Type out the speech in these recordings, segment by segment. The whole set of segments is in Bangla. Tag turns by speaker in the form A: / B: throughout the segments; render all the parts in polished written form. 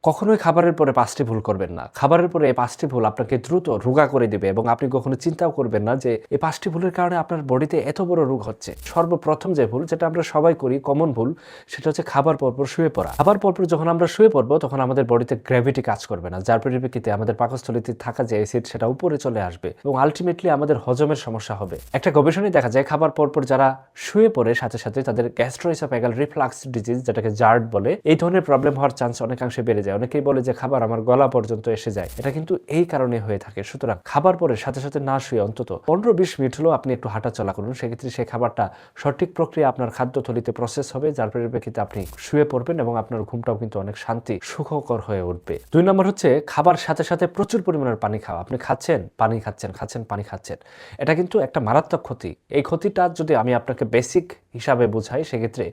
A: কখনোই খাবারের পরে ৫ টি ভুল করবেন না। খাবারের পরে এই ৫ টি ভুল আপনাকে দ্রুত রোগা করে দিবে এবং আপনি কখনো চিন্তাও করবেন না যে এই ৫ টি ভুলের কারণে আপনার বডিতে এত বড় রোগ হচ্ছে। সর্বপ্রথম যে ভুল যেটা আমরা সবাই করি কমন ভুল সেটা হচ্ছে খাবার পরপর শুয়ে পড়া। খাবার পরপর যখন আমরা শুয়ে পড়বো তখন আমাদের বডিতে গ্র্যাভিটি কাজ করবে না। যার পরিপ্রেক্ষিতে আমাদের পাকস্থলীতে থাকা যে অ্যাসিড সেটা উপরে চলে আসবে এবং আল্টিমেটলি আমাদের হজমের সমস্যা হবে। একটা গবেষণায় দেখা যায় খাবার পরপর যারা শুয়ে পড়ে সাথে সাথে তাদের গ্যাস্ট্রোএসোফেগাল রিফ্লাক্স ডিজিজ যেটাকে জার্ড বলে এই ধরনের প্রবলেম হওয়ার চান্স অনেকাংশে বেড়ে যায়। অনেকেই বলে যে খাবার আমার গলা পর্যন্ত এসে যায়, এটা কিন্তু এই কারণে হয়ে থাকে। সুতরাং খাবার পরে সাথে সাথে না শুয়ে অন্তত 15-20 মিনিট হলেও আপনি একটু হাঁটা চলা করুন। সেক্ষেত্রে সেই খাবারটা সঠিক প্রক্রিয়া আপনার খাদ্যথলিতে প্রসেস হবে, যার পরিপ্রেক্ষিতে আপনি শুয়ে পড়বেন এবং আপনার ঘুমটাও কিন্তু অনেক শান্তি সুখকর হয়ে উঠবে। 2 নম্বর হচ্ছে খাবার সাথে সাথে প্রচুর পরিমাণের পানি খাওয়া। আপনি খাচ্ছেন পানি খাচ্ছেন, খাচ্ছেন পানি খাচ্ছেন, এটা কিন্তু একটা মারাত্মক ক্ষতি। এই ক্ষতিটা যদি আমি আপনাকে বেসিক হিসাবে বোঝাই, সেক্ষেত্রে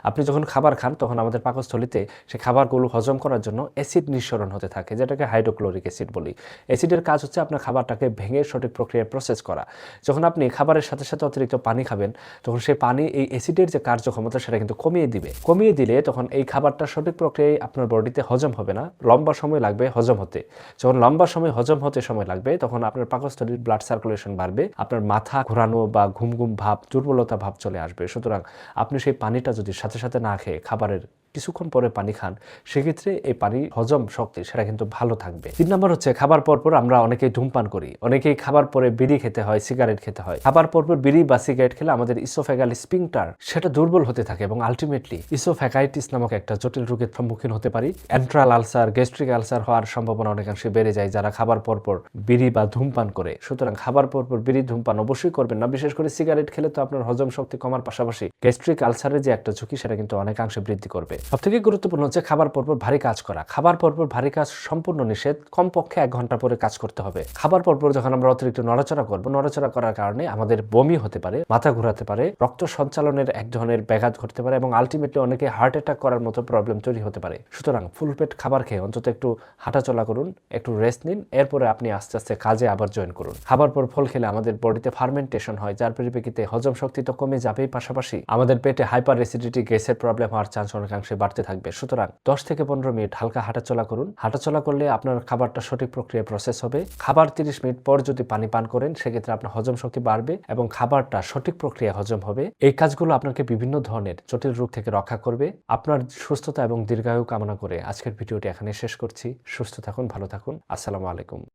A: আপনি যখন খাবার খান তখন আমাদের পাকস্থলিতে সেই খাবারগুলো হজম করার জন্য অ্যাসিড নিঃসরণ হতে থাকে, যেটাকে হাইড্রোক্লোরিক অ্যাসিড বলি। অ্যাসিডের কাজ হচ্ছে আপনার খাবারটাকে ভেঙে সঠিক প্রক্রিয়ায় প্রসেস করা। যখন আপনি খাবারের সাথে সাথে অতিরিক্ত পানি খাবেন তখন সেই পানি এই অ্যাসিডের যে কার্যক্ষমতা সেটা কিন্তু কমিয়ে দিবে। কমিয়ে দিলে তখন এই খাবারটা সঠিক প্রক্রিয়ায় আপনার বডিতে হজম হবে না, লম্বা সময় লাগবে হজম হতে। যখন লম্বা সময় হজম হতে সময় লাগবে তখন আপনার পাকস্থলীর ব্লাড সার্কুলেশন বাড়বে, আপনার মাথা ঘোরানো বা ঘুম ঘুম ভাব, দুর্বলতা ভাব চলে আসবে। সুতরাং আপনি সেই পানিটা যদি সাথে সাথে না খেয়ে খাবারের কিছুক্ষণ পরে পানি খান, সেক্ষেত্রে এই পানি হজম শক্তি সেটা কিন্তু ভালো থাকবে। 3 নম্বর হচ্ছে খাবার পরপর আমরা অনেকেই ধূমপান করি। অনেকেই খাবার পরে বিড়ি খেতে হয়, সিগারেট খেতে হয়। খাবার পরপর বিড়ি বা সিগারেট খেলে আমাদের ইসোফেগাল স্ফিংটার সেটা দুর্বল হতে থাকে এবং আলটিমেটলি ইসোফ্যাগাইটিস নামক একটা জটিল রোগের সম্মুখীন হতে পারি। এন্ট্রাল আলসার, গ্যাস্ট্রিক আলসার হওয়ার সম্ভাবনা অনেকাংশে বেড়ে যায় যারা খাবার পরপর বিড়ি বা ধূমপান করে। সুতরাং খাবার পরপর বিড়ি ধূমপান অবশ্যই করবেন না। বিশেষ করে সিগারেট খেলে তো আপনার হজম শক্তি কমার পাশাপাশি গ্যাস্ট্রিক আলসারের যে একটা ঝুঁকি সেটা কিন্তু অনেকাংশে বৃদ্ধি করবে। সবথেকে গুরুত্বপূর্ণ হচ্ছে খাবার পরপর ভারী কাজ করা। খাবার পরপর ভারী কাজ সম্পূর্ণ নিষেধ, কমপক্ষে 1 ঘন্টা পরে কাজ করতে হবে। খাবার পরপর যখন আমরা অতিরিক্ত নড়াচড়া করব, নড়াচড়া করার কারণে আমাদের বমি হতে পারে, মাথা ঘোরাতে পারে, রক্ত সঞ্চালনের এক ধরনের ব্যাঘাত ঘটতে পারে এবং আলটিমেটলি অনেকে হার্ট অ্যাটাক করার মতো প্রবলেম তৈরি হতে পারে। সুতরাং ফুল পেট খাবার খেয়ে অন্তত একটু হাঁটাচলা করুন, একটু রেস্ট নিন, এরপরে আপনি আস্তে আস্তে কাজে আবার জয়েন করুন। খাবার পর ফল খেলে আমাদের বডিতে ফার্মেন্টেশন হয়, যার পরিপ্রেক্ষিতে হজম শক্তি তো কমে যাবেই, পাশাপাশি আমাদের পেটে হাইপার অ্যাসিডিটি গ্যাসের প্রবলেম হওয়ার চান্স অনেকাংশে বাড়তে থাকবে। সুতরাং 10 থেকে 15 মিনিট হালকা হাঁটাচলা করুন। হাঁটাচলা করলে আপনার খাবারটা সঠিক প্রক্রিয়ায় প্রসেস হবে। খাবার 30 মিনিট পর যদি পানি পান করেন সেক্ষেত্রে আপনার হজম শক্তি বাড়বে এবং খাবারটা সঠিক প্রক্রিয়ায় হজম হবে। এই কাজগুলো আপনাকে বিভিন্ন ধরনের জটিল রোগ থেকে রক্ষা করবে। আপনার সুস্থতা এবং দীর্ঘায়ু কামনা করে আজকের ভিডিওটি এখানে শেষ করছি। সুস্থ থাকুন, ভালো থাকুন। আসসালামু আলাইকুম।